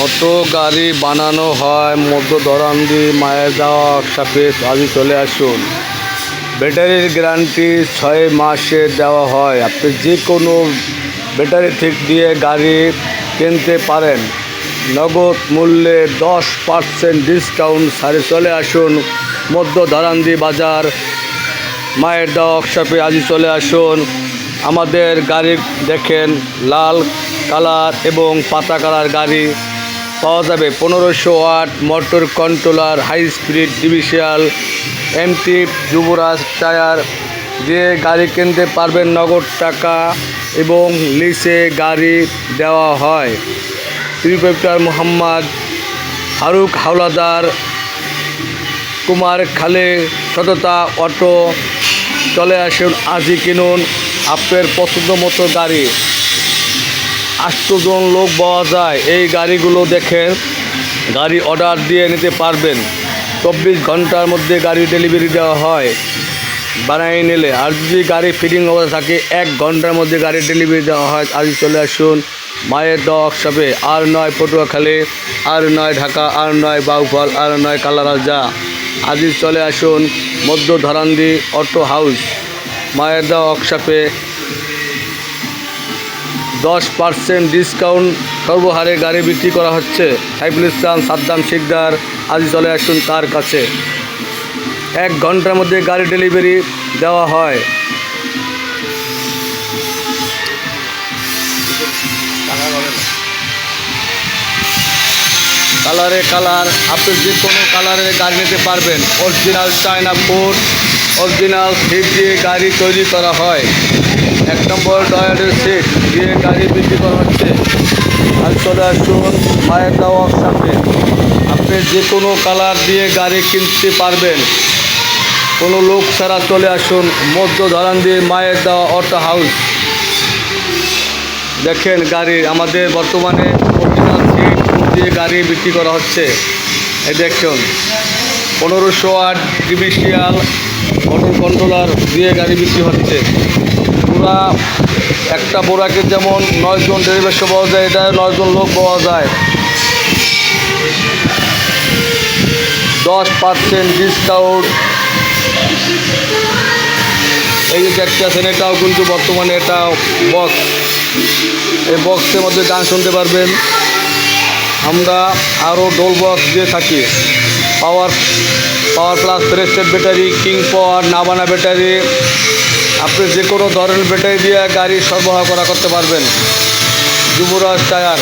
Auto গাড়ি বানানো হয় মধ্যধরান্দি মায়ের দেওয়া ওয়ার্কশপে। আজই চলে আসুন। ব্যাটারির গ্যারান্টি 6 মাসে দেওয়া হয়। আপনি যে কোনো ব্যাটারি ঠিক দিয়ে গাড়ি কিনতে পারেন। নগদ মূল্যে 10% ডিসকাউন্ট ছাড়ে চলে আসুন মধ্যধরান্দি বাজার মায়ের দেওয়া ওয়ার্কশপে। আজই চলে আসুন। আমাদের গাড়ি দেখেন, লাল কালার এবং পাতা কালার গাড়ি পাওয়া যাবে। 1500 watt motor controller, high speed ডিভিশিয়াল, এমটি যুবরাজ টায়ার দিয়ে গাড়ি কিনতে পারবেন নগদ টাকা এবং লিসে গাড়ি দেওয়া হয়। প্রিফেক্টর মোহাম্মদ ফারুক হাওলাদার, কুমারখালী, সততা অটো। চলে আসুন, আজই কিনুন আপনার পছন্দ মতো গাড়ি। 8 জন লোক পাওয়া যায় এই গাড়িগুলো। দেখেন, গাড়ি অর্ডার দিয়ে নিতে পারবেন। 24 ঘন্টার মধ্যে গাড়ি ডেলিভারি দেওয়া হয় বানিয়ে নিলে। আর যদি গাড়ি ফিটিং অবস্থা থাকে 1 ঘন্টার মধ্যে গাড়ি ডেলিভারি দেওয়া হয়। আজই চলে আসুন মায়ের দেওয়া ওয়ার্কশপে। R9 Patuakhali, R9 Dhaka, R9 Bauphal, R9 কালারাজা। আজই চলে আসুন মধ্যধরান্দি অটো হাউস মায়ের দেওয়া ওয়ার্কশপে। 10% ডিসকাউন্ট সর্বহারে গাড়ি বিক্রি করা হচ্ছে। সাইফুল ইসলাম, সাদ্দাম শিকদার। আজই চলে আসুন তার কাছে। 1 ঘন্টার মধ্যে গাড়ি ডেলিভারি দেওয়া হয়। কালার আপনি যে কোনো কালারের গাড়ি নিতে পারবেন। Original China food, original seat দিয়ে গাড়ি তৈরি করা হয়। 1 নম্বর ডয়ারের সিট দিয়ে গাড়ি বিক্রি করা হচ্ছে। আজ চলে আসুন মায়ের দেওয়া ওয়ার্কশপে। আপনি যে কোনো কালার দিয়ে গাড়ি কিনতে পারবেন। কোনো লোক ছাড়া চলে আসুন মধ্যধরান্দি মায়ের দেওয়া অটো হাউস। দেখেন গাড়ি আমাদের বর্তমানে অরিজিনাল সিট দিয়ে গাড়ি বিক্রি করা হচ্ছে। এই দেখুন 1500 ওয়াট ডিভিশিয়াল মোটর কন্ট্রোলার দিয়ে গাড়ি বিক্রি হচ্ছে। পুরা একটা বোরাকে যেমন 9 জন ডেলিভারি পাওয়া যায়, এটা 9 জন লোক পাওয়া যায়। 10% ডিসকাউন্ট। এই যে দেখতেছেন, এটাও কিন্তু বর্তমানে এটা বক্স। এই বক্সের মধ্যে গান শুনতে পারবেন। আমরা আরও ডোল বক্স দিয়ে থাকি। পাওয়ার প্লাস প্রেস্টেড ব্যাটারি, কিং পাওয়ার, নাবানা ব্যাটারি। আপনি যে কোনো ধরনের ব্যাটারি দিয়ে গাড়ি সরবরাহ করতে পারবেন। যুবরাজ টায়ার।